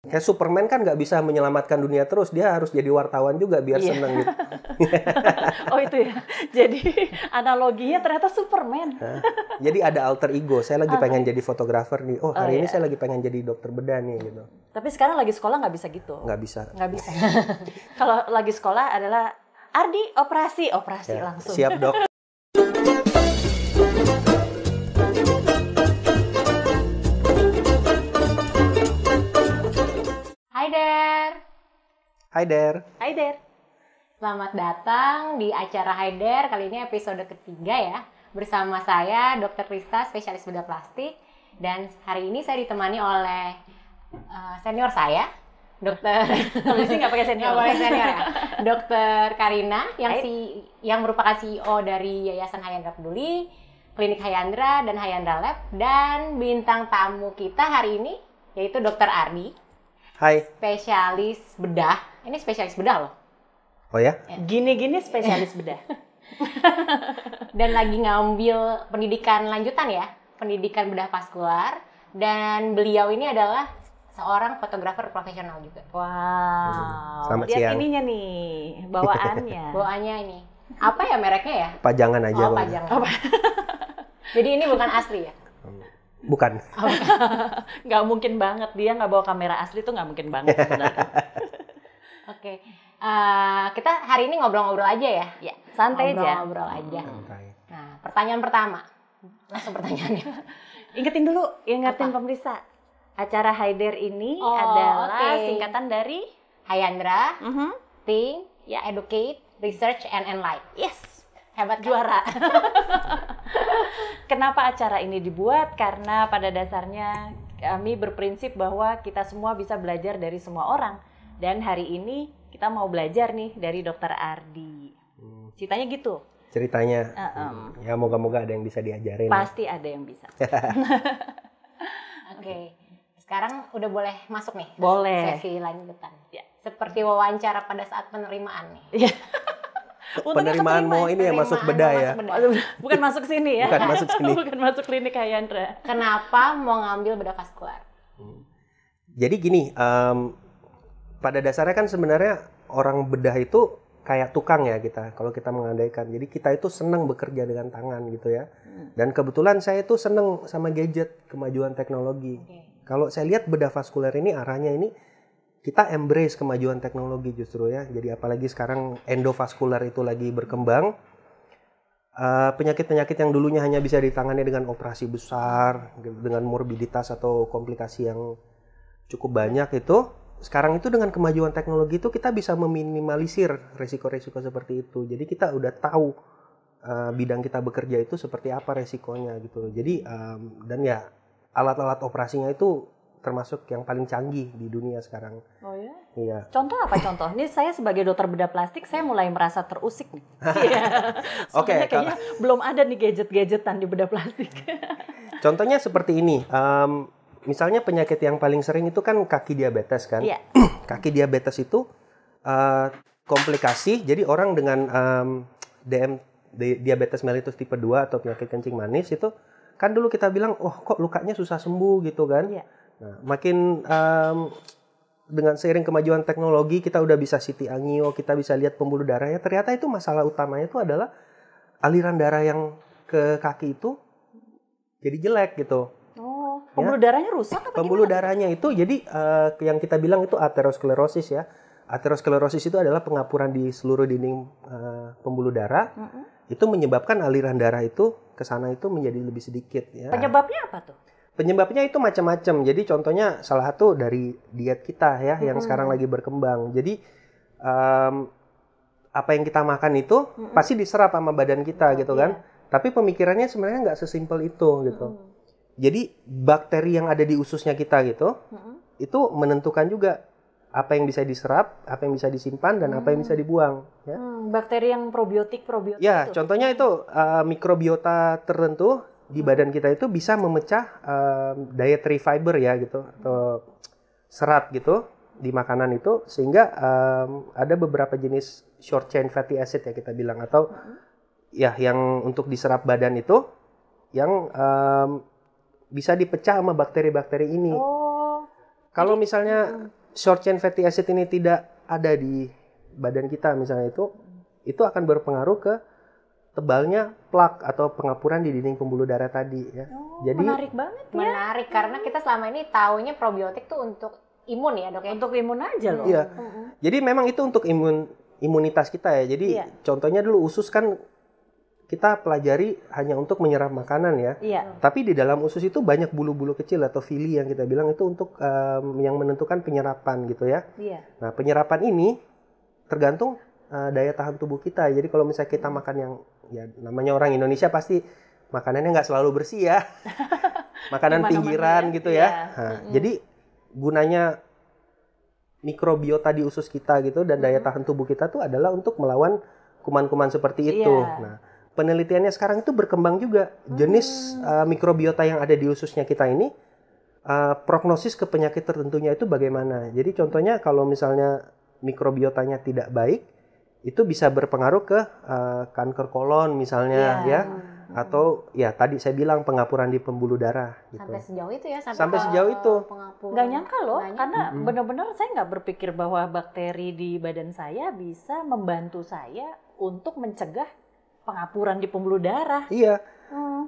Kayak Superman kan nggak bisa menyelamatkan dunia terus, dia harus jadi wartawan juga biar seneng gitu. Oh itu ya, jadi analoginya ternyata Superman. Jadi ada alter ego, saya lagi pengen jadi fotografer nih, oh hari ini saya lagi pengen jadi dokter bedah nih gitu. Tapi sekarang lagi sekolah nggak bisa gitu. Nggak bisa. Nggak bisa. Kalau lagi sekolah adalah Ardi operasi ya, langsung. Siap dok. Hai Der. Hai Der. Hai Der. Selamat datang di acara Hai Der. Kali ini episode ketiga ya. Bersama saya Dr. Krista, spesialis bedah plastik. Dan hari ini saya ditemani oleh senior saya, Dokter. Kalau sih nggak pakai senior. Nggak pakai senior ya. Dokter Karina yang merupakan CEO dari Yayasan Hayandra Peduli, Klinik Hayandra dan Hayandra Lab, dan bintang tamu kita hari ini yaitu Dokter Ardi. Hai. Spesialis bedah. Ini spesialis bedah loh. Oh ya? Gini-gini spesialis bedah. Dan lagi ngambil pendidikan lanjutan ya. Pendidikan bedah vaskular. Dan beliau ini adalah seorang fotografer profesional juga. Wow. Selamat Lihat siang. ininya nih, bawaannya. Bawaannya ini. Apa ya mereknya ya? Pajangan aja. Oh, pajangan. Jadi ini bukan asli ya? Bukan. Nggak mungkin banget, dia nggak bawa kamera asli tuh nggak mungkin banget sebenarnya. Oke. Kita hari ini ngobrol-ngobrol aja ya? Ya, santai aja. Ngobrol aja. Santai. Nah, pertanyaan pertama. Langsung pertanyaannya. Ingetin pemirsa. Acara Haider ini adalah singkatan dari Hayandra, Think, Ya. Educate, Research, and Enlight. Yes. Hebat kan? Juara. Kenapa acara ini dibuat? Karena pada dasarnya kami berprinsip bahwa kita semua bisa belajar dari semua orang. Dan hari ini kita mau belajar nih dari Dokter Ardi. Ceritanya gitu. Ceritanya, ya moga-moga ada yang bisa diajarin. Pasti ada yang bisa. Oke. Sekarang udah boleh masuk nih. Boleh. Sesi lanjutan. Ya. Seperti wawancara pada saat penerimaan nih. Iya. Penerimaan mau ini ya masuk bedah ya. Bukan masuk sini ya. Bukan masuk sini. Bukan masuk klinik Hayandra. Kenapa mau ngambil bedah vaskular? Jadi gini, pada dasarnya kan sebenarnya orang bedah itu kayak tukang ya kita, kalau kita mengandaikan. Jadi kita itu senang bekerja dengan tangan gitu ya. Dan kebetulan saya itu senang sama gadget, kemajuan teknologi. Kalau saya lihat bedah vaskular ini arahnya ini, kita embrace kemajuan teknologi justru ya. Jadi apalagi sekarang endovaskular itu lagi berkembang. Penyakit-penyakit yang dulunya hanya bisa ditangani dengan operasi besar, dengan morbiditas atau komplikasi yang cukup banyak itu, sekarang itu dengan kemajuan teknologi itu kita bisa meminimalisir resiko-resiko seperti itu. Jadi kita udah tahu bidang kita bekerja itu seperti apa resikonya gitu. Jadi dan ya alat-alat operasinya itu termasuk yang paling canggih di dunia sekarang. Oh ya? Iya. Contoh apa contoh? Ini saya sebagai dokter bedah plastik, saya mulai merasa terusik nih. Oke, Kayaknya belum ada nih gadget-gadgetan di bedah plastik. Contohnya seperti ini. Misalnya penyakit yang paling sering itu kan kaki diabetes kan. Iya. Kaki diabetes itu komplikasi. Jadi orang dengan diabetes mellitus tipe 2 atau penyakit kencing manis itu kan dulu kita bilang, oh kok lukanya susah sembuh gitu kan. Iya. Nah, makin dengan seiring kemajuan teknologi kita udah bisa CT angio, kita bisa lihat pembuluh darahnya. Ternyata itu masalah utamanya itu adalah aliran darah yang ke kaki itu jadi jelek gitu. Oh, pembuluh darahnya rusak apa Pembuluh gimana? darahnya itu jadi yang kita bilang itu aterosklerosis ya. Aterosklerosis itu adalah pengapuran di seluruh dinding pembuluh darah. Itu menyebabkan aliran darah itu ke sana itu menjadi lebih sedikit ya. Penyebabnya apa tuh? Penyebabnya itu macam-macam. Jadi contohnya salah satu dari diet kita ya yang sekarang lagi berkembang. Jadi apa yang kita makan itu pasti diserap sama badan kita gitu kan. Tapi pemikirannya sebenarnya nggak sesimpel itu gitu. Jadi bakteri yang ada di ususnya kita gitu, itu menentukan juga apa yang bisa diserap, apa yang bisa disimpan dan apa yang bisa dibuang. Ya, Bakteri yang probiotik ya itu. contohnya itu mikrobiota tertentu di badan kita itu bisa memecah dietary fiber ya gitu atau serat gitu di makanan itu sehingga ada beberapa jenis short chain fatty acid ya kita bilang atau ya yang untuk diserap badan itu yang bisa dipecah sama bakteri-bakteri ini. Kalau misalnya short chain fatty acid ini tidak ada di badan kita misalnya itu akan berpengaruh ke tebalnya plak atau pengapuran di dinding pembuluh darah tadi ya. Jadi menarik banget ya. Menarik karena kita selama ini taunya probiotik tuh untuk imun ya, Dok ya. Untuk imun aja loh. iya. Jadi memang itu untuk imunitas kita ya. Jadi Iya. contohnya dulu usus kan kita pelajari hanya untuk menyerap makanan ya. Iya. Tapi di dalam usus itu banyak bulu-bulu kecil atau villi yang kita bilang itu untuk yang menentukan penyerapan gitu ya. Iya. Nah, penyerapan ini tergantung daya tahan tubuh kita. Jadi kalau misalnya kita makan yang ya namanya orang Indonesia pasti makanannya nggak selalu bersih ya. Makanan Dimana-mana pinggiran ya. gitu ya. Iya. Nah, jadi gunanya mikrobiota di usus kita gitu dan daya tahan tubuh kita tuh adalah untuk melawan kuman-kuman seperti itu. Iya. Nah, penelitiannya sekarang itu berkembang juga. Jenis mikrobiota yang ada di ususnya kita ini prognosis ke penyakit tertentunya itu bagaimana. Jadi contohnya kalau misalnya mikrobiotanya tidak baik, itu bisa berpengaruh ke kanker kolon misalnya Iya. ya. Atau ya tadi saya bilang pengapuran di pembuluh darah gitu. Sampai sejauh itu ya, Sampai ke sejauh itu. pengapuran. Nggak nyangka loh, Nggak nyangka. karena benar-benar saya nggak berpikir bahwa bakteri di badan saya bisa membantu saya untuk mencegah pengapuran di pembuluh darah. Iya.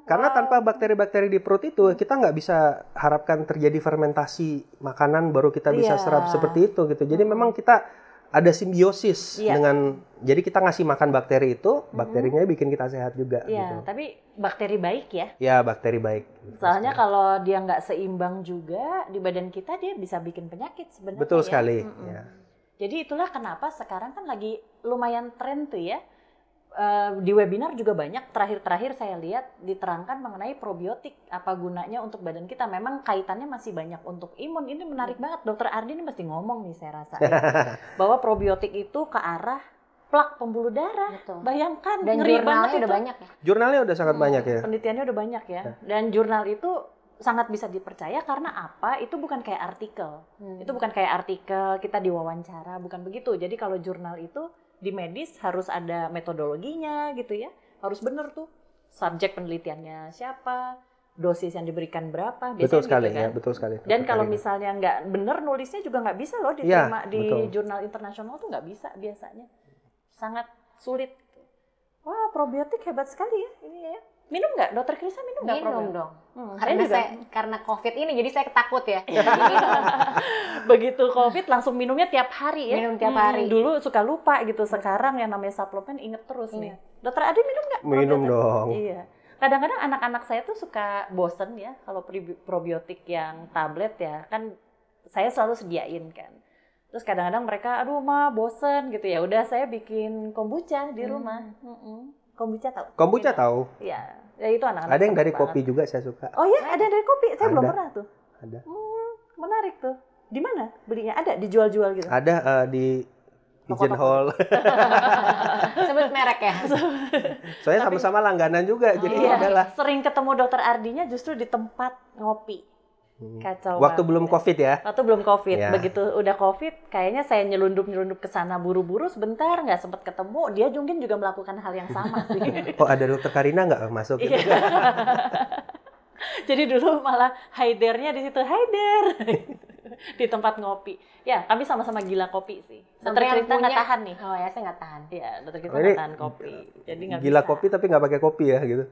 Karena Wow. tanpa bakteri-bakteri di perut itu kita nggak bisa harapkan terjadi fermentasi makanan baru kita bisa Iya. serap seperti itu gitu. Jadi memang kita ada simbiosis Iya. dengan jadi kita ngasih makan bakteri itu, bakterinya bikin kita sehat juga Iya, gitu. tapi bakteri baik ya. Ya, bakteri baik. Soalnya kalau dia nggak seimbang juga di badan kita, dia bisa bikin penyakit sebenarnya. Betul ya. sekali. Mm-mm. Ya. Jadi itulah kenapa sekarang kan lagi lumayan tren tuh ya. Di webinar juga banyak terakhir-terakhir saya lihat diterangkan mengenai probiotik, apa gunanya untuk badan kita. Memang kaitannya masih banyak untuk imun. Ini menarik banget, Dokter Ardi ini mesti ngomong nih saya rasa ya. Bahwa probiotik itu ke arah plak pembuluh darah. Betul. Bayangkan, Dan ngeri jurnalnya banget udah itu. banyak ya. Jurnalnya udah sangat banyak ya. Penelitiannya udah banyak ya. Dan jurnal itu sangat bisa dipercaya karena apa? Itu bukan kayak artikel. Itu bukan kayak artikel kita diwawancara, bukan begitu. Jadi kalau jurnal itu di medis harus ada metodologinya gitu ya. Harus bener tuh. Subjek penelitiannya siapa, dosis yang diberikan berapa. Biasanya Betul sekali gitu kan. ya, betul sekali. Dan kalau Betul sekali. misalnya nggak bener nulisnya juga nggak bisa loh Iya, diterima di betul. jurnal internasional tuh nggak bisa biasanya. Sangat sulit. Wah, probiotik hebat sekali ya ini ya. Minum nggak? Dokter Krista minum nggak Minum probiotik? dong. Saya Karena juga. karena COVID ini jadi saya takut ya. Begitu COVID langsung minumnya tiap hari ya. Minum tiap hari. Dulu suka lupa gitu. Sekarang yang namanya suplemen inget terus nih. Dokter Adi minum nggak? Minum probiotik? dong. Iya. Kadang-kadang anak-anak saya tuh suka bosen ya kalau probiotik yang tablet ya. Kan saya selalu sediain kan. Terus kadang-kadang mereka, aduh ma bosen gitu ya. Udah saya bikin kombucha di rumah. Kombucha tahu? Kombucha Minum. tahu. Iya. Ya itu anak-anak. Ada yang seneng dari banget. kopi juga saya suka. Oh ya, ada dari kopi. Saya belum Ada. pernah tuh. Ada. Menarik tuh. Di mana belinya? Ada dijual-jual gitu. Ada di Pigeon Hall. Sebut merek ya. Soalnya sama-sama langganan juga, jadi Iya, udahlah. sering ketemu dokter Ardinya justru di tempat ngopi. Kacau Waktu banget. belum COVID ya. Waktu belum COVID. Ya. Begitu udah COVID, kayaknya saya nyelundup-nyelundup ke sana buru-buru sebentar, nggak sempat ketemu. Dia mungkin juga melakukan hal yang sama sih. Oh, ada dokter Karina nggak masuk gitu? Iya. Jadi dulu malah haidernya di situ, haider. Di tempat ngopi. Ya, kami sama-sama gila kopi sih. Dokter yang Krista nggak punya- tahan nih. Oh ya, saya nggak tahan. Iya, dokter Krista Ini nggak tahan kopi. Jadi nggak Gila bisa. kopi tapi nggak pakai kopi ya gitu.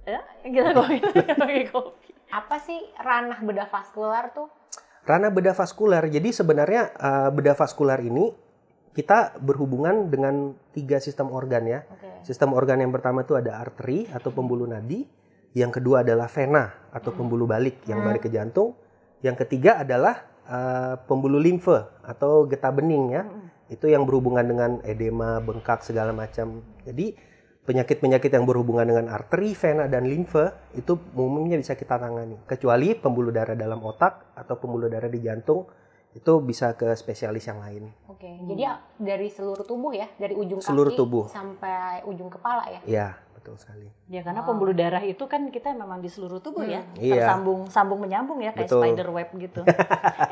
Ya, gila kopi, nggak pakai kopi. Apa sih ranah bedah vaskular tuh? Ranah bedah vaskular. Jadi sebenarnya bedah vaskular ini kita berhubungan dengan 3 sistem organ ya. Oke. Sistem organ yang pertama itu ada arteri atau pembuluh nadi. Yang kedua adalah vena atau pembuluh balik yang balik ke jantung. Yang ketiga adalah pembuluh limfe atau getah bening ya. Itu yang berhubungan dengan edema, bengkak segala macam. Jadi penyakit-penyakit yang berhubungan dengan arteri, vena dan limfe itu umumnya bisa kita tangani. Kecuali pembuluh darah dalam otak atau pembuluh darah di jantung itu bisa ke spesialis yang lain. Oke. Jadi dari seluruh tubuh ya, dari ujung Seluruh kaki tubuh. sampai ujung kepala ya. Iya, betul sekali. Ya karena pembuluh darah itu kan kita memang di seluruh tubuh ya, Iya. sambung menyambung ya kayak Betul. spider web gitu.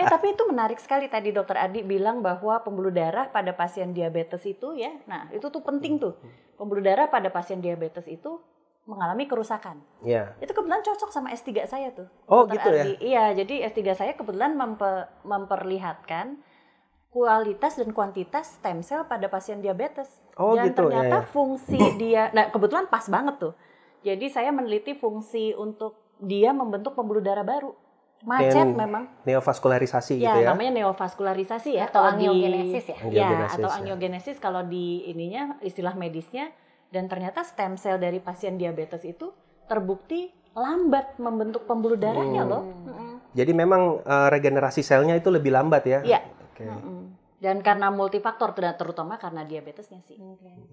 Tapi itu menarik sekali tadi Dokter Adi bilang bahwa pembuluh darah pada pasien diabetes itu ya, nah itu tuh penting tuh. Pembuluh darah pada pasien diabetes itu mengalami kerusakan. Iya. Itu kebetulan cocok sama S3 saya tuh. Oh, Dr. gitu ya? Ardi. Iya, jadi S3 saya kebetulan memperlihatkan kualitas dan kuantitas stem cell pada pasien diabetes. Oh, dan gitu, ternyata ya. fungsi dia, nah kebetulan pas banget tuh. Jadi saya meneliti fungsi untuk dia membentuk pembuluh darah baru. Macet memang. Neovaskularisasi Ya, gitu ya. namanya neovaskularisasi ya. Atau Kalau angiogenesis ya? Ya, atau ya. angiogenesis kalau di ininya istilah medisnya. Dan ternyata stem cell dari pasien diabetes itu terbukti lambat membentuk pembuluh darahnya loh. Jadi memang regenerasi selnya itu lebih lambat ya? Iya. Oke. Dan karena multifaktor, terutama karena diabetesnya sih.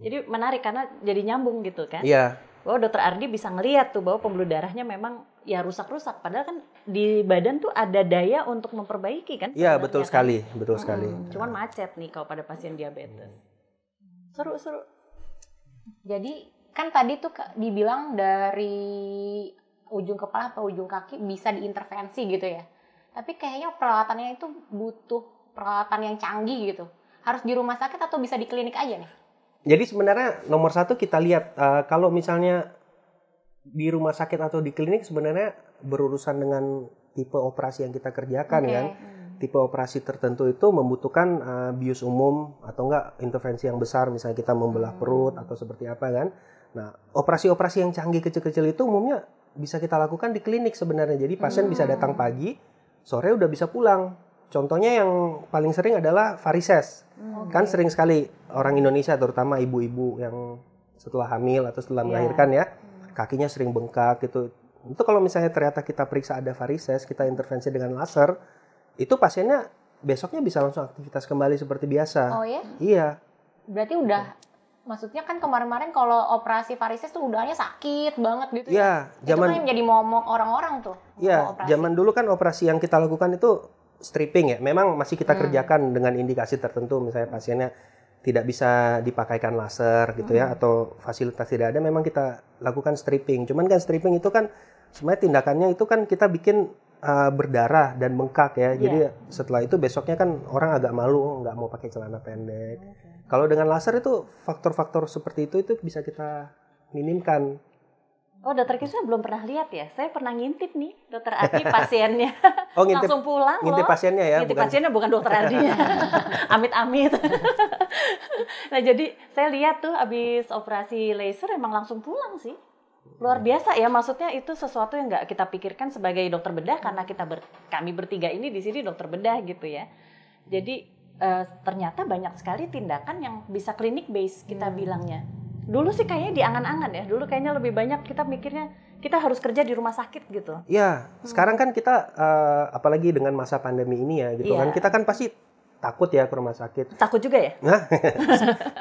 Jadi menarik karena jadi nyambung gitu kan. Iya. Bahwa Dokter Ardi bisa ngelihat tuh bahwa pembuluh darahnya memang ya rusak-rusak. Padahal kan di badan tuh ada daya untuk memperbaiki kan. Iya, betul kan? sekali. Betul sekali. Cuman macet nih kalau pada pasien diabetes. Seru-seru. Jadi kan tadi tuh dibilang dari ujung kepala atau ujung kaki bisa diintervensi gitu ya. Tapi kayaknya peralatannya itu butuh peralatan yang canggih gitu. Harus di rumah sakit atau bisa di klinik aja nih? Jadi sebenarnya nomor satu kita lihat kalau misalnya di rumah sakit atau di klinik sebenarnya berurusan dengan tipe operasi yang kita kerjakan kan. Tipe operasi tertentu itu membutuhkan bius umum atau enggak intervensi yang besar, misalnya kita membelah perut atau seperti apa kan. Nah, operasi-operasi yang canggih kecil-kecil itu umumnya bisa kita lakukan di klinik sebenarnya. Jadi pasien bisa datang pagi, sore udah bisa pulang. Contohnya yang paling sering adalah varises. Kan sering sekali orang Indonesia terutama ibu-ibu yang setelah hamil atau setelah melahirkan ya, kakinya sering bengkak gitu. Itu kalau misalnya ternyata kita periksa ada varises, kita intervensi dengan laser, itu pasiennya besoknya bisa langsung aktivitas kembali seperti biasa. Oh ya? Iya. Berarti udah, maksudnya kan kemarin-kemarin kalau operasi varises tuh udahnya sakit banget gitu ya. Itu kan yang menjadi momok orang-orang tuh. Iya, zaman dulu kan operasi yang kita lakukan itu stripping ya. Memang masih kita kerjakan dengan indikasi tertentu, misalnya pasiennya tidak bisa dipakaikan laser gitu ya, atau fasilitas tidak ada, memang kita lakukan stripping. Cuman kan stripping itu kan sebenarnya tindakannya itu kan kita bikin berdarah dan bengkak ya. Jadi setelah itu besoknya kan orang agak malu, nggak mau pakai celana pendek. Kalau dengan laser itu faktor-faktor seperti itu bisa kita minimkan. Oh, Dokter Krisna belum pernah lihat ya? Saya pernah ngintip nih, Dokter Ardi pasiennya. Oh, ngintip, langsung pulang ngintip loh. pasiennya ya? Ngintip pasiennya bukan Dokter Ardinya. Amit-amit. Nah, jadi saya lihat tuh abis operasi laser emang langsung pulang sih. Luar biasa ya, maksudnya itu sesuatu yang nggak kita pikirkan sebagai dokter bedah karena kami bertiga ini di sini dokter bedah gitu ya. Jadi ternyata banyak sekali tindakan yang bisa klinik base kita bilangnya. Dulu sih kayaknya diangan-angan ya. Dulu kayaknya lebih banyak kita mikirnya kita harus kerja di rumah sakit gitu. Iya, sekarang kan kita apalagi dengan masa pandemi ini ya gitu kan, kita kan pasti takut ya ke rumah sakit. Takut juga ya? Nah,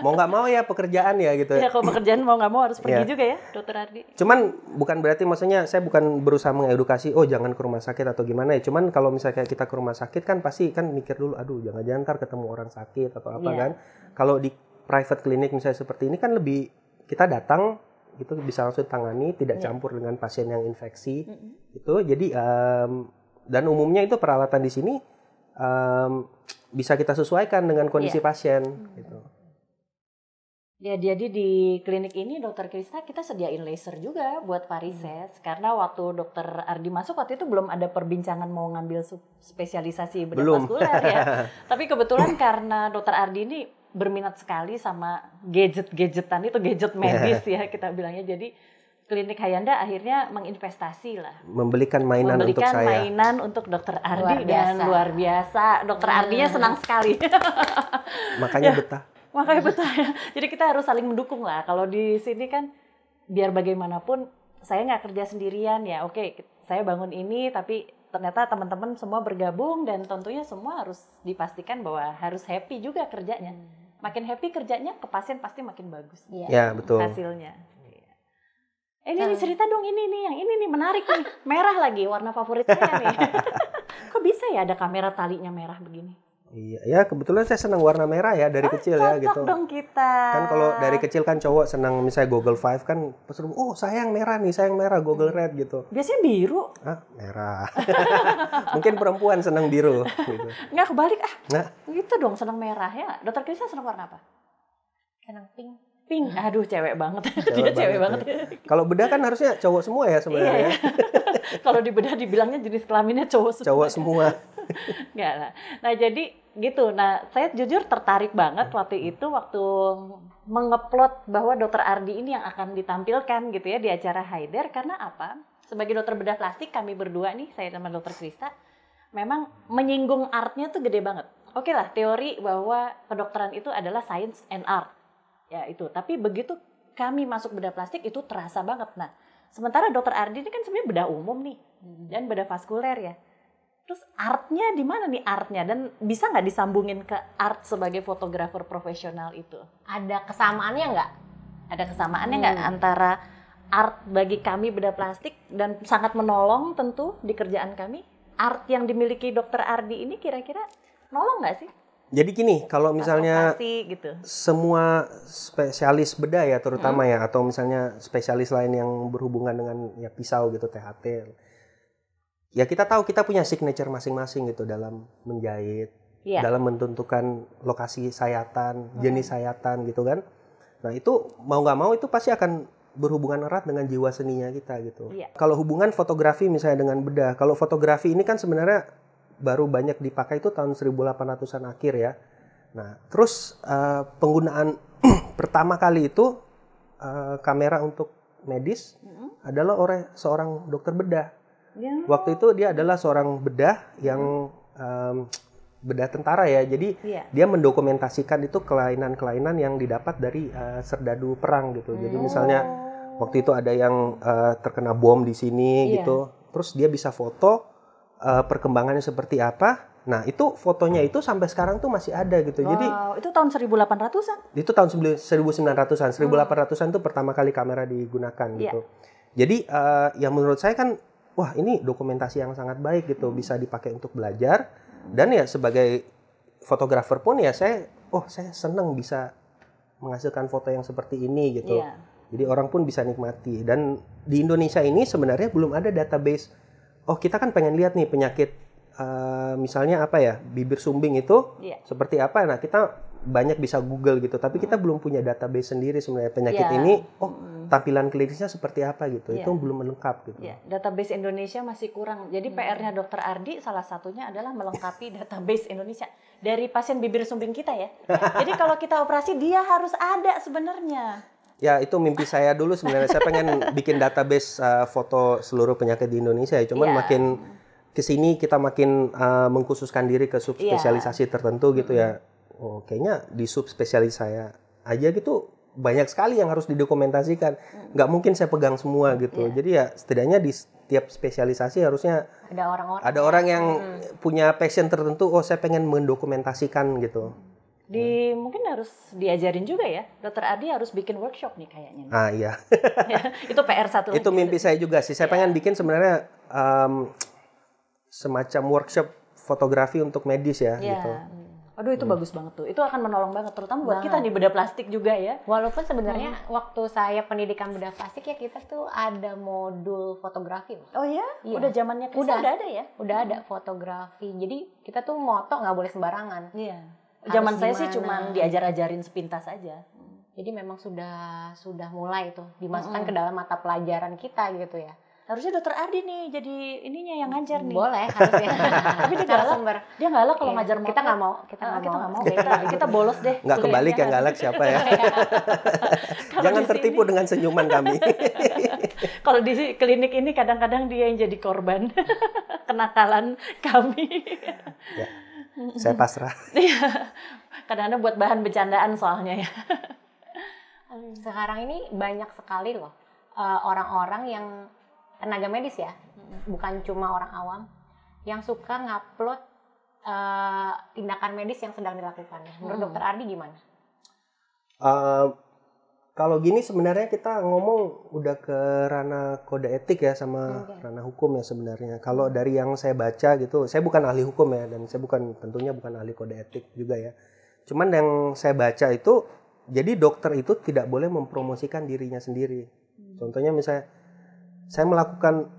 mau nggak mau ya pekerjaan ya gitu. Ya kalau pekerjaan mau nggak mau harus pergi juga ya, Dokter Ardi. Cuman bukan berarti maksudnya saya bukan berusaha mengedukasi, oh jangan ke rumah sakit atau gimana ya. Cuman kalau misalnya kita ke rumah sakit kan pasti kan mikir dulu, aduh jangan-jangan ntar ketemu orang sakit atau apa kan. Kalau di private clinic misalnya seperti ini kan lebih kita datang itu bisa langsung tangani, tidak campur dengan pasien yang infeksi itu. Jadi dan umumnya itu peralatan di sini bisa kita sesuaikan dengan kondisi pasien gitu. Ya, jadi di klinik ini Dokter Krisna kita sediain laser juga buat varises karena waktu Dokter Ardi masuk waktu itu belum ada perbincangan mau ngambil spesialisasi bedah vaskuler ya. Tapi kebetulan karena Dokter Ardi ini berminat sekali sama gadget-gadgetan itu, gadget medis ya kita bilangnya. Jadi klinik Hayanda akhirnya menginvestasi lah. Membelikan mainan untuk saya. Membelikan mainan untuk Dokter Ardi dan luar biasa. Dokter Ardinya senang sekali. Makanya betah. Makanya betah ya. Jadi kita harus saling mendukung lah. Kalau di sini kan biar bagaimanapun saya nggak kerja sendirian ya. Oke, saya bangun ini tapi ternyata teman-teman semua bergabung dan tentunya semua harus dipastikan bahwa harus happy juga kerjanya. Makin happy kerjanya ke pasien pasti makin bagus. Ya, betul. Hasilnya. Ini cerita dong, ini nih, yang ini nih menarik nih, merah lagi, warna favorit saya nih. Kok bisa ya ada kamera talinya merah begini? Iya, ya kebetulan saya senang warna merah ya dari kecil ya gitu. Cocok dong kita. Kan kalau dari kecil kan cowok senang misalnya Google 5 kan, oh sayang merah nih, sayang merah, Google Red gitu. Biasanya biru. Ah, merah. Mungkin perempuan senang biru. Gitu. Nggak kebalik Nah. Gitu dong, senang merah ya. Dokter Krisna senang warna apa? Senang pink. pink, aduh cewek banget. Cewek Dia cewek banget banget. Kalau bedah kan harusnya cowok semua ya sebenarnya. Iya. Kalau di bedah dibilangnya jenis kelaminnya cowok semua. Cowok semua. Enggak lah. Nah jadi gitu. Nah saya jujur tertarik banget waktu mengupload bahwa Dokter Ardi ini yang akan ditampilkan gitu ya di acara Haider. Karena apa? Sebagai dokter bedah plastik kami berdua nih, saya sama Dokter Krista, memang menyinggung artnya tuh gede banget. Oke lah, teori bahwa kedokteran itu adalah science and art. Ya itu, tapi begitu kami masuk bedah plastik itu terasa banget. Nah, sementara Dokter Ardi ini kan sebenarnya bedah umum nih, dan bedah vaskuler ya. Terus artnya di mana nih artnya? Dan bisa nggak disambungin ke art sebagai fotografer profesional itu? Ada kesamaannya nggak? Ada kesamaannya nggak antara art bagi kami bedah plastik dan sangat menolong tentu di kerjaan kami? Art yang dimiliki Dokter Ardi ini kira-kira nolong nggak sih? Jadi gini, kalau misalnya gitu. semua spesialis bedah ya terutama ya, atau misalnya spesialis lain yang berhubungan dengan ya pisau gitu, THT, ya kita tahu kita punya signature masing-masing gitu dalam menjahit, dalam menentukan lokasi sayatan, jenis sayatan gitu kan. Nah itu mau nggak mau itu pasti akan berhubungan erat dengan jiwa seninya kita gitu. Kalau hubungan fotografi misalnya dengan bedah, kalau fotografi ini kan sebenarnya baru banyak dipakai itu tahun 1800-an akhir ya. Nah, terus penggunaan pertama kali itu kamera untuk medis adalah oleh seorang dokter bedah. Waktu itu dia adalah seorang bedah yang bedah tentara ya. Jadi dia mendokumentasikan itu kelainan-kelainan yang didapat dari serdadu perang gitu. Jadi misalnya waktu itu ada yang terkena bom di sini gitu. Terus dia bisa foto perkembangannya seperti apa. Nah, itu fotonya itu sampai sekarang tuh masih ada gitu. Jadi itu tahun 1800-an. Itu tahun 1900-an. 1800-an tuh pertama kali kamera digunakan gitu. Jadi ya menurut saya kan wah, ini dokumentasi yang sangat baik gitu, bisa dipakai untuk belajar. Dan ya sebagai fotografer pun ya saya senang bisa menghasilkan foto yang seperti ini gitu. Jadi orang pun bisa nikmati. Dan di Indonesia ini sebenarnya belum ada database. Oh, kita kan pengen lihat nih penyakit misalnya apa ya, bibir sumbing itu seperti apa. Nah, kita banyak bisa Google gitu, tapi kita belum punya database sendiri sebenarnya penyakit ini. Tampilan klinisnya seperti apa gitu. Itu belum lengkap gitu. Database Indonesia masih kurang. Jadi PR-nya Dokter Ardi salah satunya adalah melengkapi database Indonesia dari pasien bibir sumbing kita ya. Jadi kalau kita operasi dia harus ada sebenarnya. Ya, itu mimpi saya dulu sebenarnya. Saya pengen bikin database foto seluruh penyakit di Indonesia ya. Cuman makin kesini kita makin mengkhususkan diri ke subspesialisasi tertentu gitu ya. Oh, kayaknya di subspesialis saya aja gitu banyak sekali yang harus didokumentasikan. Nggak mungkin saya pegang semua gitu. Jadi ya setidaknya di setiap spesialisasi harusnya ada orang yang punya passion tertentu. Oh, saya pengen mendokumentasikan gitu. Mungkin harus diajarin juga ya, Dokter Ardi harus bikin workshop nih kayaknya. Iya. Itu PR satu. Itu mimpi saya juga sih. Saya pengen bikin sebenarnya semacam workshop fotografi untuk medis ya. Gitu. Aduh itu bagus banget tuh. Itu akan menolong banget, terutama buat kita nih bedah plastik juga ya. Walaupun sebenarnya waktu saya pendidikan bedah plastik ya kita tuh ada modul fotografi. Oh ya? Udah zamannya udah ada ya? Udah ada fotografi. Jadi kita tuh moto nggak boleh sembarangan. Zaman saya sih cuman diajar-ajarin sepintas aja. Jadi memang sudah mulai tuh dimasukkan ke dalam mata pelajaran kita gitu ya. Harusnya Dokter Ardi nih jadi ininya yang ngajar nih. Boleh harusnya. Tapi dia galak. Dia galak kalau ngajar motor. Kita nggak mau. Kita bolos deh. Nggak kebalik yang galak siapa ya. Jangan tertipu dengan senyuman kami. Kalau di klinik ini kadang-kadang dia yang jadi korban kenakalan kami. Ya. Saya pasrah. Kadang-kadang buat bahan bercandaan soalnya ya. Sekarang ini banyak sekali loh orang-orang yang tenaga medis ya, bukan cuma orang awam yang suka ngupload tindakan medis yang sedang dilakukan. Menurut Dokter Ardi gimana? Kalau gini sebenarnya kita ngomong udah ke ranah kode etik ya sama ranah hukum ya sebenarnya. Kalau dari yang saya baca gitu, saya bukan ahli hukum ya dan saya tentunya bukan ahli kode etik juga ya. Cuman yang saya baca itu, jadi dokter itu tidak boleh mempromosikan dirinya sendiri. Contohnya misalnya saya melakukan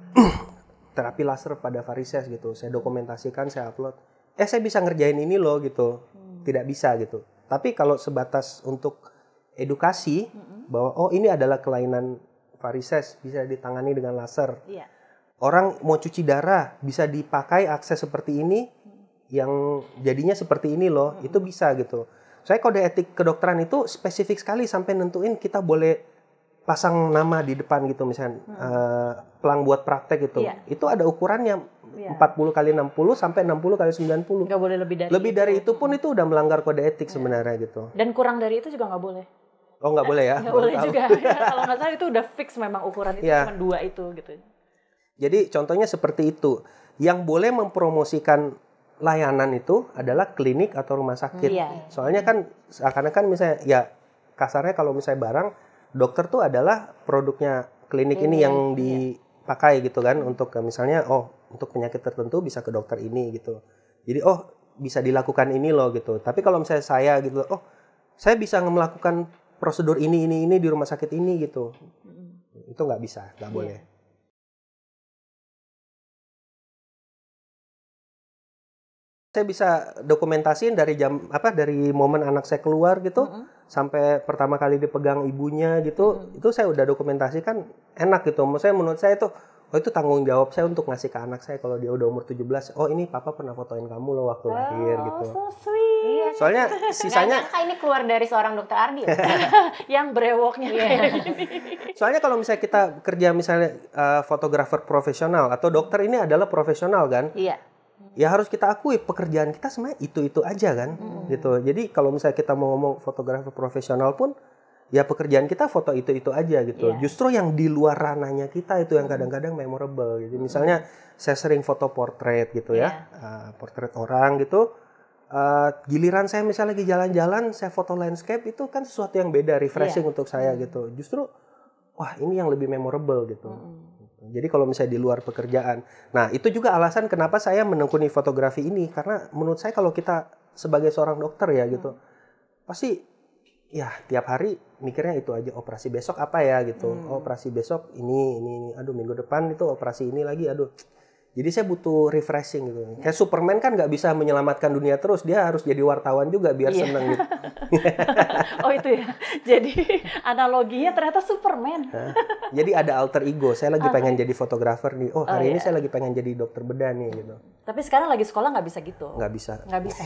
terapi laser pada varises gitu, saya dokumentasikan, saya upload. Saya bisa ngerjain ini loh gitu, tidak bisa gitu. Tapi kalau sebatas untuk edukasi bahwa oh ini adalah kelainan varises, bisa ditangani dengan laser. Iya. Orang mau cuci darah bisa dipakai akses seperti ini yang jadinya seperti ini loh, itu bisa gitu. Saya kode etik kedokteran itu spesifik sekali sampai nentuin kita boleh pasang nama di depan gitu misalnya pelang buat praktek itu. Iya. Itu ada ukurannya 40 kali 60 sampai 60 kali 90. Nggak boleh lebih dari Lebih dari itu pun itu udah melanggar kode etik sebenarnya gitu. Dan kurang dari itu juga nggak boleh. Oh nggak boleh ya? Nggak boleh juga. Ya, kalau nggak salah itu udah fix memang ukuran itu Iya. cuma 2 itu gitu. Jadi contohnya seperti itu. Yang boleh mempromosikan layanan itu adalah klinik atau rumah sakit. Iya. Soalnya kan seakan-akan misalnya ya kasarnya kalau misalnya barang dokter tuh adalah produknya klinik ini yang dipakai gitu kan untuk misalnya untuk penyakit tertentu bisa ke dokter ini gitu. Jadi bisa dilakukan ini loh gitu. Tapi kalau misalnya saya gitu saya bisa melakukan prosedur ini di rumah sakit ini gitu. Itu nggak bisa, nggak boleh. Saya bisa dokumentasiin dari dari momen anak saya keluar gitu sampai pertama kali dipegang ibunya gitu, itu saya udah dokumentasikan enak gitu. Maksudnya menurut saya itu itu tanggung jawab saya untuk ngasih ke anak saya kalau dia udah umur 17. Oh, ini papa pernah fotoin kamu loh waktu lahir gitu. So sweet. Soalnya sisanya ini keluar dari seorang dokter Ardi. Yang brewoknya kayak gini. Soalnya kalau misalnya kita kerja misalnya fotografer profesional atau dokter ini adalah profesional kan? Iya. Ya harus kita akui pekerjaan kita sebenarnya itu aja kan gitu. Jadi kalau misalnya kita mau ngomong fotografer profesional pun ya pekerjaan kita foto itu aja gitu. Yeah. Justru yang di luar ranahnya kita itu yang kadang-kadang memorable gitu. Misalnya saya sering foto portrait gitu ya. Portrait orang gitu. Giliran saya misalnya lagi jalan-jalan saya foto landscape itu kan sesuatu yang beda, refreshing untuk saya gitu. Justru wah ini yang lebih memorable gitu. Jadi kalau misalnya di luar pekerjaan. Nah, itu juga alasan kenapa saya menekuni fotografi ini. Karena menurut saya kalau kita sebagai seorang dokter ya gitu. Pasti ya tiap hari mikirnya itu aja. Operasi besok apa ya gitu. Operasi besok ini. Aduh minggu depan itu operasi ini lagi. Aduh. Jadi saya butuh refreshing gitu. Kayak Superman kan nggak bisa menyelamatkan dunia terus. Dia harus jadi wartawan juga biar seneng gitu. Oh itu ya. Jadi analoginya ternyata Superman. Jadi ada alter ego. Saya lagi pengen jadi fotografer nih. Oh hari ini saya lagi pengen jadi dokter bedah nih gitu. Tapi sekarang lagi sekolah nggak bisa gitu. Nggak bisa. Nggak bisa.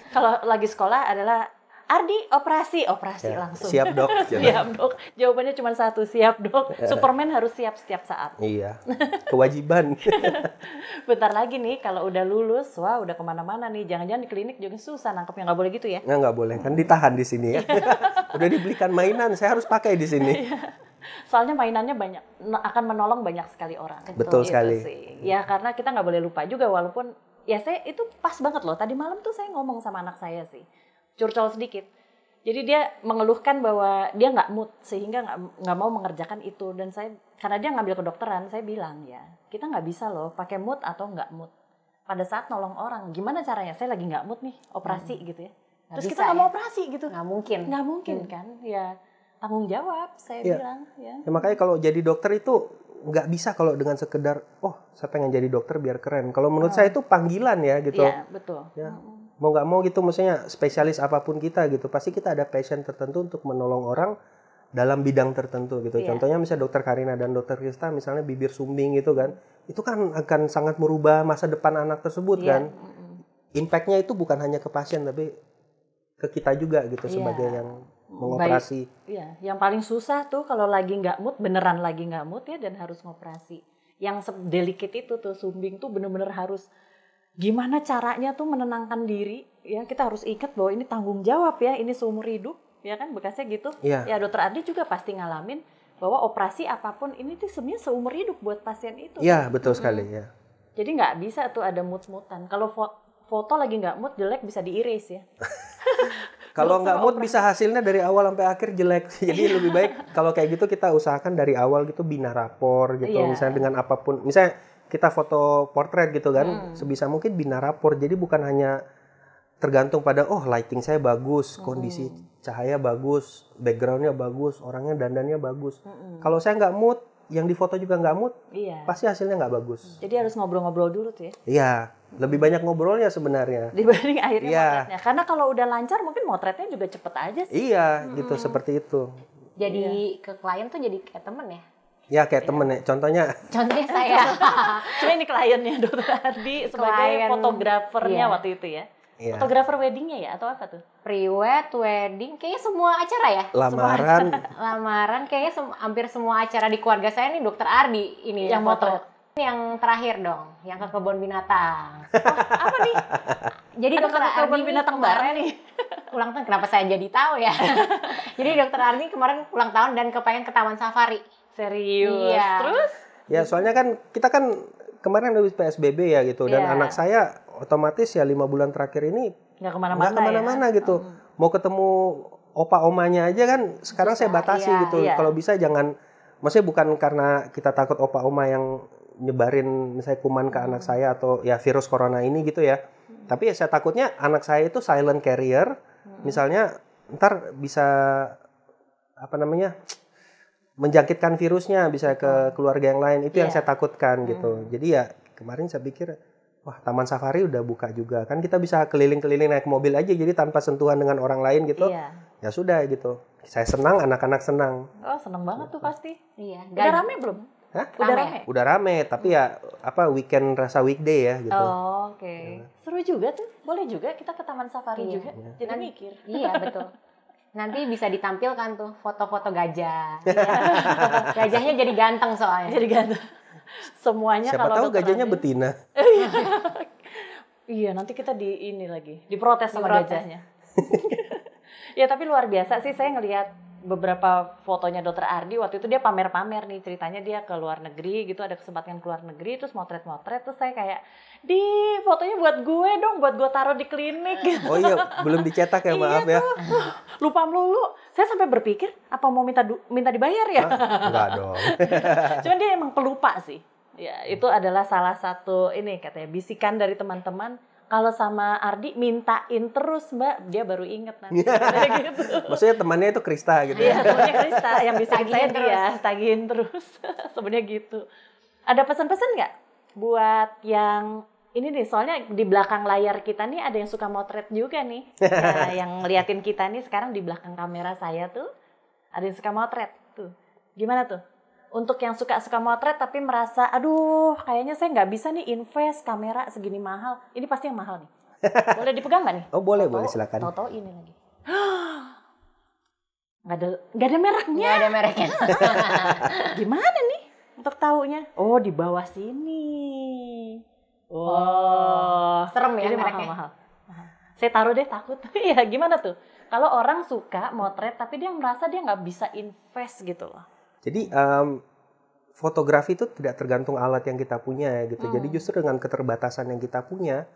Kalau lagi sekolah adalah Ardi operasi ya, langsung. Siap dok. Siap dok. Jawabannya cuma satu, siap dok. Superman harus siap setiap saat. Iya. Kewajiban. Bentar lagi nih kalau udah lulus, wah udah kemana-mana nih. Jangan-jangan di klinik juga susah nangkepnya, nggak boleh gitu ya? Nggak boleh kan ditahan di sini ya. Udah dibelikan mainan, saya harus pakai di sini. Soalnya mainannya banyak, akan menolong banyak sekali orang. Betul Gitu sekali. sih. Ya karena kita nggak boleh lupa juga walaupun ya saya itu pas banget loh. Tadi malam tuh saya ngomong sama anak saya sih. Curcol sedikit. Jadi dia mengeluhkan bahwa dia nggak mood sehingga nggak mau mengerjakan itu dan saya karena dia ngambil kedokteran saya bilang ya kita nggak bisa loh pakai mood atau nggak mood pada saat nolong orang gimana caranya saya lagi nggak mood nih operasi gitu ya terus kita nggak mau operasi gitu nggak mungkin kan ya tanggung jawab saya bilang ya. Makanya kalau jadi dokter itu nggak bisa kalau dengan sekedar saya pengen jadi dokter biar keren. Kalau menurut saya itu panggilan ya gitu. Iya betul. Ya. Mau nggak mau gitu maksudnya spesialis apapun kita gitu pasti kita ada passion tertentu untuk menolong orang dalam bidang tertentu gitu. Contohnya misalnya dokter Karina dan dokter Krista misalnya bibir sumbing gitu kan itu kan akan sangat merubah masa depan anak tersebut kan. Impactnya itu bukan hanya ke pasien tapi ke kita juga gitu sebagai yang mengoperasi. Iya, yang paling susah tuh kalau lagi nggak mood beneran lagi nggak mood ya dan harus ngoperasi. Yang delicate itu tuh sumbing tuh bener-bener harus gimana caranya tuh menenangkan diri ya kita harus ingat bahwa ini tanggung jawab ya ini seumur hidup ya kan bekasnya gitu ya dokter Ardi juga pasti ngalamin bahwa operasi apapun ini tuh sebenarnya seumur hidup buat pasien itu ya betul sekali ya jadi nggak bisa tuh ada mood-moodan kalau foto lagi nggak mood jelek bisa di-erase ya kalau nggak mood bisa hasilnya dari awal sampai akhir jelek jadi lebih baik kalau kayak gitu kita usahakan dari awal gitu bina rapor gitu misalnya dengan apapun misalnya kita foto portrait gitu kan sebisa mungkin bina rapor jadi bukan hanya tergantung pada lighting saya bagus kondisi cahaya bagus backgroundnya bagus orangnya dandannya bagus kalau saya nggak mood yang difoto juga nggak mood pasti hasilnya nggak bagus jadi harus ngobrol-ngobrol dulu tuh ya iya Lebih banyak ngobrolnya sebenarnya. Dibanding akhirnya Iya. motretnya. Karena kalau udah lancar mungkin motretnya juga cepet aja sih. Iya, gitu seperti itu. Jadi ke klien tuh jadi kayak temen ya. Ya kayak temen ya. Contohnya Contohnya saya. Cuma ini kliennya Dokter Ardi sebagai Klien, fotografernya iya. waktu itu ya. Iya. Fotografer weddingnya ya atau apa tuh? Pre-wed, wedding, kayaknya semua acara ya. lamaran. Lamaran kayaknya hampir semua acara di keluarga saya nih Dokter Ardi ini Yang foto. motret. Yang terakhir dong, yang ke kebun binatang. Apa nih? Jadi Ada Dokter kebun Ardi binatang kemarin bareng nih. ulang tahun, kenapa saya jadi tahu ya? Jadi Dokter Ardi kemarin ulang tahun dan kepengen ke Taman Safari. Serius. Iya. Terus? Ya soalnya kan kita kan kemarin habis PSBB ya gitu. Dan Iya. anak saya otomatis ya 5 bulan terakhir ini Nggak kemana-mana nggak kemana-mana gitu. Mau ketemu opa omanya aja kan sekarang saya batasi iya, gitu. iya. Kalau bisa jangan, maksudnya bukan karena kita takut opa oma yang nyebarin misalnya kuman ke anak saya atau ya virus corona ini gitu ya. Tapi ya saya takutnya anak saya itu silent carrier. Misalnya ntar bisa apa namanya menjangkitkan virusnya bisa ke keluarga yang lain. Itu yang Iya. saya takutkan gitu. Jadi ya kemarin saya pikir wah, Taman Safari udah buka juga. Kan kita bisa keliling-keliling naik mobil aja jadi tanpa sentuhan dengan orang lain gitu. Iya. Ya sudah gitu. Saya senang, anak-anak senang. Oh, seneng banget tuh pasti. Iya. Udah rame belum? Hah? Udah Rame. rame? Udah rame, tapi ya apa weekend rasa weekday ya gitu. Oh, oke. Seru juga tuh. Boleh juga kita ke Taman Safari Iya. juga. Jadi mikir. Iya betul. Nanti bisa ditampilkan tuh foto-foto gajah. Gajahnya jadi ganteng soalnya. Jadi ganteng. Semuanya Siapa kalau tahu Dokter gajahnya Ardi- betina. Iya, nanti kita di ini lagi, diprotes sama Diprotes. gajahnya. Ya, tapi luar biasa sih saya ngelihat beberapa fotonya Dokter Ardi. Waktu itu dia pamer-pamer nih, ceritanya dia ke luar negeri gitu, ada kesempatan ke luar negeri, terus motret-motret, terus saya kayak, di fotonya buat gue dong, buat gue taruh di klinik. Oh iya, belum dicetak ya, maaf ya. Lupa melulu. Saya sampai berpikir, apa mau minta dibayar ya? Hah? Enggak dong. Cuman dia emang pelupa sih. Ya, itu adalah salah satu ini katanya bisikan dari teman-teman. Kalau sama Ardi mintain terus Mbak, dia baru inget nanti. Kayak gitu. Maksudnya temannya itu Krista gitu. Iya, temennya Krista yang bisa Tagihin saya terus. dia, tagihin terus. Sebenarnya gitu. Ada pesan-pesan nggak buat yang ini nih, soalnya di belakang layar kita nih ada yang suka motret juga nih. Ya, yang ngeliatin kita nih sekarang di belakang kamera saya tuh ada yang suka motret tuh. Gimana tuh? Untuk yang suka motret tapi merasa, aduh kayaknya saya nggak bisa nih invest kamera segini mahal. Ini pasti yang mahal nih. Boleh dipegang nggak nih? Oh boleh, Tahu-tahu- boleh silakan. Tahu-tahu ini lagi. Nggak ada mereknya. Nggak ada mereknya. Gimana nih untuk taunya? Oh, di bawah sini. Wow. Serem ya Jadi mereknya. mahal. Saya taruh deh, takut. Iya, gimana tuh? Kalau orang suka motret tapi dia merasa dia nggak bisa invest gitu loh. Jadi fotografi itu tidak tergantung alat yang kita punya ya gitu. Jadi justru dengan keterbatasan yang kita punya,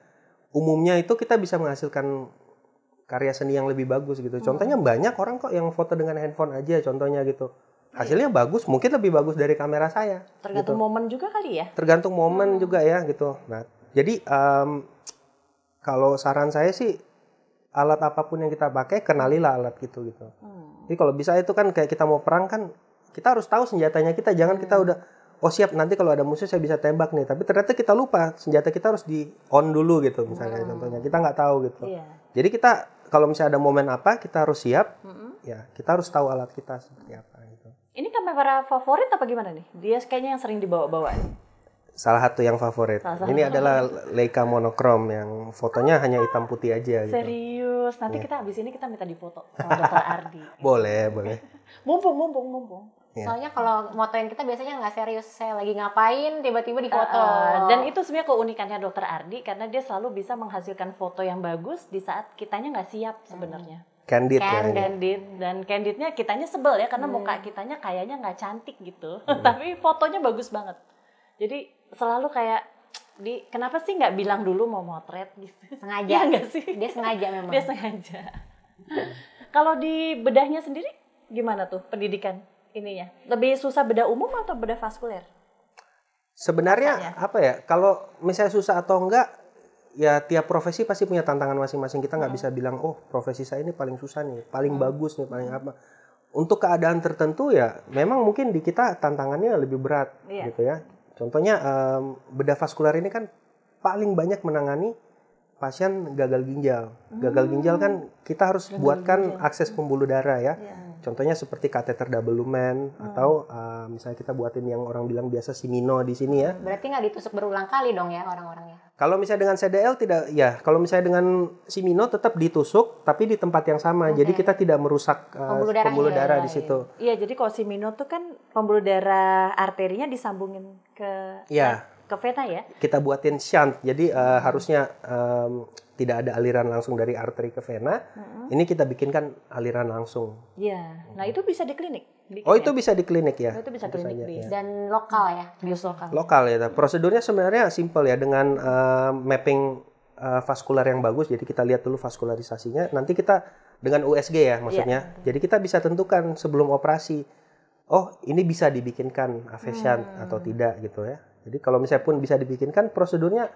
umumnya itu kita bisa menghasilkan karya seni yang lebih bagus gitu. Contohnya banyak orang kok yang foto dengan handphone aja contohnya gitu. Hasilnya bagus, mungkin lebih bagus dari kamera saya. Tergantung gitu. momen juga kali ya. Tergantung momen juga ya gitu. Nah, jadi kalau saran saya sih alat apapun yang kita pakai kenalilah alat gitu. Jadi kalau bisa itu kan kayak kita mau perang kan kita harus tahu senjatanya kita. Jangan kita udah oh siap nanti kalau ada musuh saya bisa tembak nih. Tapi ternyata kita lupa senjata kita harus di on dulu gitu misalnya contohnya. Kita nggak tahu gitu. Iya. Jadi kita kalau misalnya ada momen apa kita harus siap. Ya kita harus tahu alat kita seperti apa gitu. Ini kamera favorit apa gimana nih? Dia kayaknya yang sering dibawa-bawa nih. Salah satu yang favorit. Salah satu. Ini adalah Leica monokrom yang fotonya hanya hitam putih aja gitu. Serius. Nanti kita habis ini kita minta difoto sama Dokter Ardi. Boleh, boleh. Mumpung. Iya. Soalnya kalau motoin kita biasanya nggak serius. Saya lagi ngapain, tiba-tiba difoto. Dan itu sebenarnya keunikannya Dokter Ardi karena dia selalu bisa menghasilkan foto yang bagus di saat kitanya nggak siap sebenarnya. Candid ya. Candid dan candidnya kitanya sebel ya karena muka kitanya kayaknya nggak cantik gitu. Tapi fotonya bagus banget. Jadi selalu kayak kenapa sih nggak bilang dulu mau motret gitu? Sengaja. Iya nggak sih? Dia sengaja memang. Dia sengaja. Kalau di bedahnya sendiri gimana tuh pendidikan ininya? Lebih susah bedah umum atau bedah vaskuler? Sebenarnya Rasanya. apa ya? Kalau misalnya susah atau enggak, ya tiap profesi pasti punya tantangan masing-masing. Kita nggak bisa bilang, oh profesi saya ini paling susah nih, paling bagus nih, paling apa. Untuk keadaan tertentu ya, memang mungkin di kita tantangannya lebih berat, Iya. gitu ya. Contohnya bedah vaskuler ini kan paling banyak menangani pasien gagal ginjal. Gagal ginjal kan kita harus buatkan akses pembuluh darah ya. Contohnya seperti kateter double lumen atau misalnya kita buatin yang orang bilang biasa Simino di sini ya. Berarti nggak ditusuk berulang kali dong ya orang-orangnya? Kalau misalnya dengan CDL tidak, ya. Kalau misalnya dengan Simino tetap ditusuk, tapi di tempat yang sama. Jadi kita tidak merusak pembuluh darah di situ. Iya, jadi kalau Simino tuh kan pembuluh darah arterinya disambungin ke vena ya. Kita buatin shunt, jadi harusnya tidak ada aliran langsung dari arteri ke vena. Ini kita bikinkan aliran langsung. Iya. Nah itu bisa di klinik. Itu bisa di klinik ya. Itu bisa klinik ya. Dan lokal ya. Bius lokal. Lokal ya. Prosedurnya sebenarnya simple ya, dengan mapping vaskular yang bagus. Jadi kita lihat dulu vaskularisasinya. Nanti kita dengan USG ya maksudnya. Jadi kita bisa tentukan sebelum operasi. Oh ini bisa dibikinkan AV shunt atau tidak gitu ya. Jadi kalau misalnya pun bisa dibikinkan, prosedurnya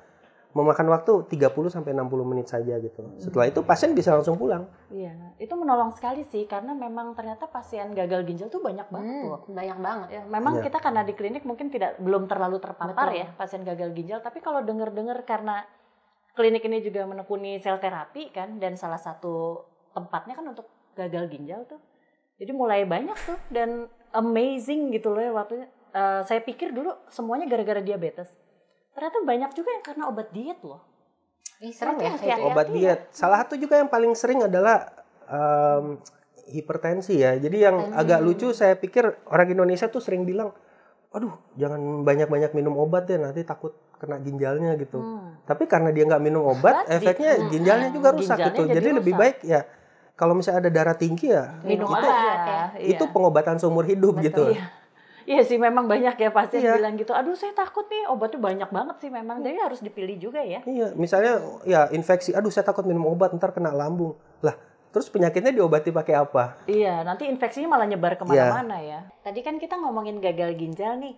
memakan waktu 30-60 menit saja gitu. Setelah itu pasien bisa langsung pulang. Iya, itu menolong sekali sih, karena memang ternyata pasien gagal ginjal tuh banyak banget loh. Banyak banget. Ya, memang kita karena di klinik mungkin belum terlalu terpapar ya pasien gagal ginjal, tapi kalau dengar-dengar karena klinik ini juga menekuni sel terapi kan, dan salah satu tempatnya kan untuk gagal ginjal tuh. Jadi mulai banyak tuh, dan amazing gitu loh ya waktunya. Saya pikir dulu semuanya gara-gara diabetes. Ternyata banyak juga yang karena obat diet loh. Serem ya. Obat diet. Salah satu juga yang paling sering adalah hipertensi ya. Jadi yang agak lucu, saya pikir orang Indonesia tuh sering bilang, aduh jangan banyak-banyak minum obat deh, nanti takut kena ginjalnya gitu. Tapi karena dia nggak minum obat, efeknya ginjalnya juga rusak gitu. Jadi lebih baik ya, kalau misalnya ada darah tinggi ya, minum obat ya. Itu pengobatan seumur hidup gitu. Iya sih, memang banyak ya pasien bilang gitu. Aduh saya takut nih, obatnya banyak banget sih memang. Jadi harus dipilih juga ya. Iya, misalnya ya infeksi. Aduh saya takut minum obat, ntar kena lambung. Lah, terus penyakitnya diobati pakai apa? Iya, nanti infeksinya malah nyebar kemana-mana ya. Tadi kan kita ngomongin gagal ginjal nih.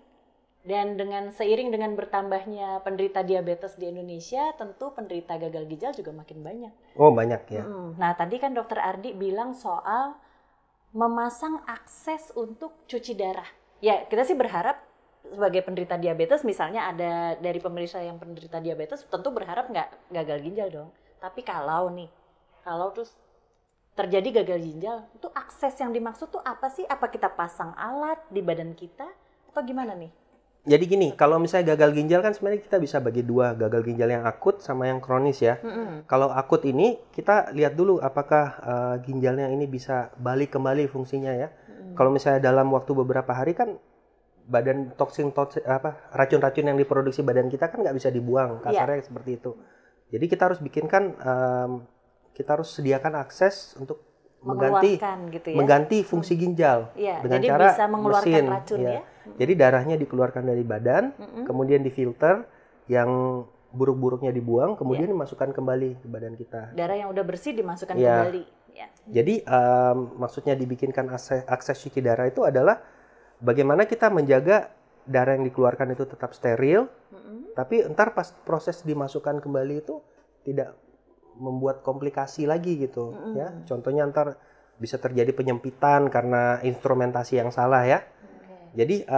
Dan seiring dengan bertambahnya penderita diabetes di Indonesia, tentu penderita gagal ginjal juga makin banyak. Oh banyak ya. Nah tadi kan Dokter Ardi bilang soal memasang akses untuk cuci darah. Ya, kita sih berharap sebagai penderita diabetes, misalnya ada dari pemirsa yang penderita diabetes, tentu berharap nggak gagal ginjal dong. Tapi kalau terus terjadi gagal ginjal, itu akses yang dimaksud tuh apa sih? Apa kita pasang alat di badan kita atau gimana nih? Jadi gini, kalau misalnya gagal ginjal kan sebenarnya kita bisa bagi dua, gagal ginjal yang akut sama yang kronis ya. Kalau akut ini kita lihat dulu apakah ginjalnya ini bisa balik kembali fungsinya ya. Kalau misalnya dalam waktu beberapa hari kan badan racun-racun yang diproduksi badan kita kan nggak bisa dibuang, kasarnya seperti itu. Jadi kita harus bikinkan, kita harus sediakan akses untuk mengganti fungsi ginjal dengan jadi cara bisa mengeluarkan mesin. Racun ya. Jadi darahnya dikeluarkan dari badan, kemudian difilter, yang buruk-buruknya dibuang, kemudian dimasukkan kembali ke badan kita. Darah yang udah bersih dimasukkan kembali. Ya. Jadi maksudnya dibikinkan akses cuci darah itu adalah bagaimana kita menjaga darah yang dikeluarkan itu tetap steril, tapi ntar pas proses dimasukkan kembali itu tidak membuat komplikasi lagi gitu ya. Contohnya ntar bisa terjadi penyempitan karena instrumentasi yang salah ya. Jadi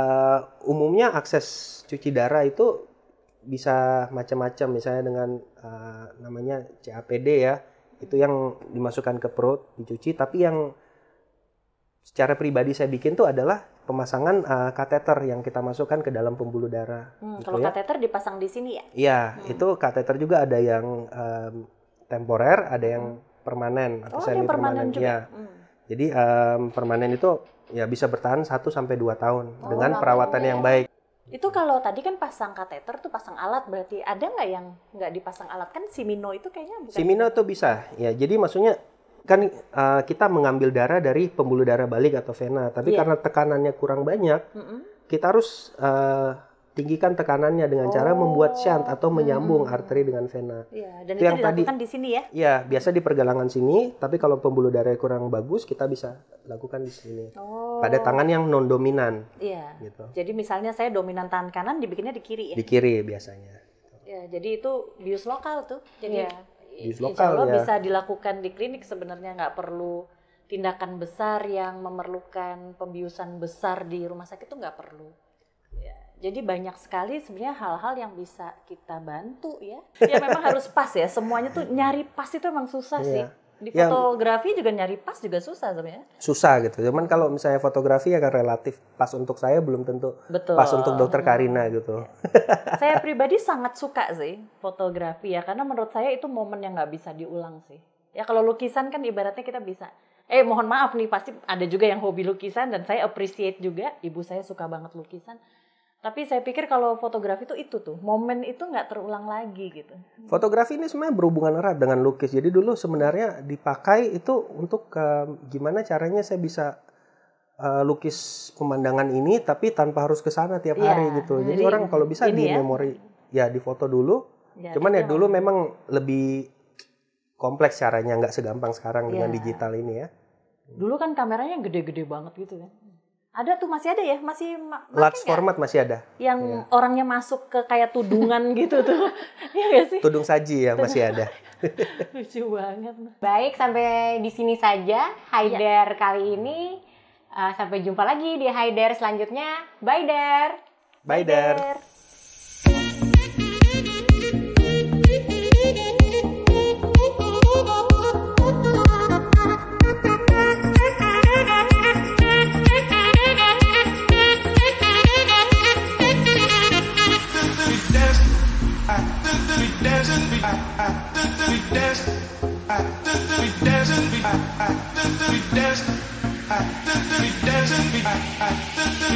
umumnya akses cuci darah itu bisa macam-macam, misalnya dengan namanya CAPD ya. Itu yang dimasukkan ke perut, dicuci. Tapi yang secara pribadi saya bikin tuh adalah pemasangan kateter yang kita masukkan ke dalam pembuluh darah. Gitu kalau kateter dipasang di sini ya? Iya, itu kateter juga ada yang temporer, ada yang permanen atau semi permanen. Ya. Jadi permanen itu ya bisa bertahan 1-2 tahun dengan perawatan yang baik. Itu kalau tadi kan pasang kateter tuh pasang alat, berarti ada nggak yang nggak dipasang alat? Kan Simino itu kayaknya bukan. Simino tuh bisa ya, jadi maksudnya kan kita mengambil darah dari pembuluh darah balik atau vena, tapi karena tekanannya kurang banyak, kita harus tinggikan tekanannya dengan cara membuat shunt atau menyambung arteri dengan vena. Dan itu yang dilakukan di sini ya? Iya, biasa di pergelangan sini, tapi kalau pembuluh darah kurang bagus, kita bisa lakukan di sini. Pada tangan yang non-dominan. Iya. Gitu. Jadi misalnya saya dominan tangan kanan, dibikinnya di kiri ya? Di kiri biasanya. Ya, jadi itu bius lokal tuh. Jadi bius insya Allah bisa dilakukan di klinik sebenarnya, nggak perlu tindakan besar yang memerlukan pembiusan besar di rumah sakit, itu nggak perlu. Jadi banyak sekali sebenarnya hal-hal yang bisa kita bantu ya. Ya memang harus pas ya. Semuanya tuh nyari pas itu emang susah sih. Di fotografi juga nyari pas juga susah sebenarnya. Susah gitu. Cuman kalau misalnya fotografi ya kan relatif. Pas untuk saya belum tentu pas untuk dokter Karina gitu. Saya pribadi sangat suka sih fotografi ya. Karena menurut saya itu momen yang nggak bisa diulang sih. Ya kalau lukisan kan ibaratnya kita bisa. Mohon maaf nih, pasti ada juga yang hobi lukisan dan saya appreciate juga. Ibu saya suka banget lukisan. Tapi saya pikir kalau fotografi itu tuh, momen itu nggak terulang lagi gitu. Fotografi ini sebenarnya berhubungan erat dengan lukis. Jadi dulu sebenarnya dipakai itu untuk gimana caranya saya bisa lukis pemandangan ini, tapi tanpa harus ke sana tiap hari gitu. Jadi orang kalau bisa di memori, ya di foto dulu. Ya, cuman ya dulu memang lebih kompleks caranya, nggak segampang sekarang dengan digital ini ya. Dulu kan kameranya gede-gede banget gitu kan. Ada tuh, masih ada ya? Masih large format masih ada. Yang orangnya masuk ke kayak tudungan gitu tuh. Iya nggak sih? Tudung saji ya masih ada. Lucu banget. Baik, sampai di sini saja Haider kali ini. Sampai jumpa lagi di Haider selanjutnya. Bye, Der. Bye, Der. We dancing,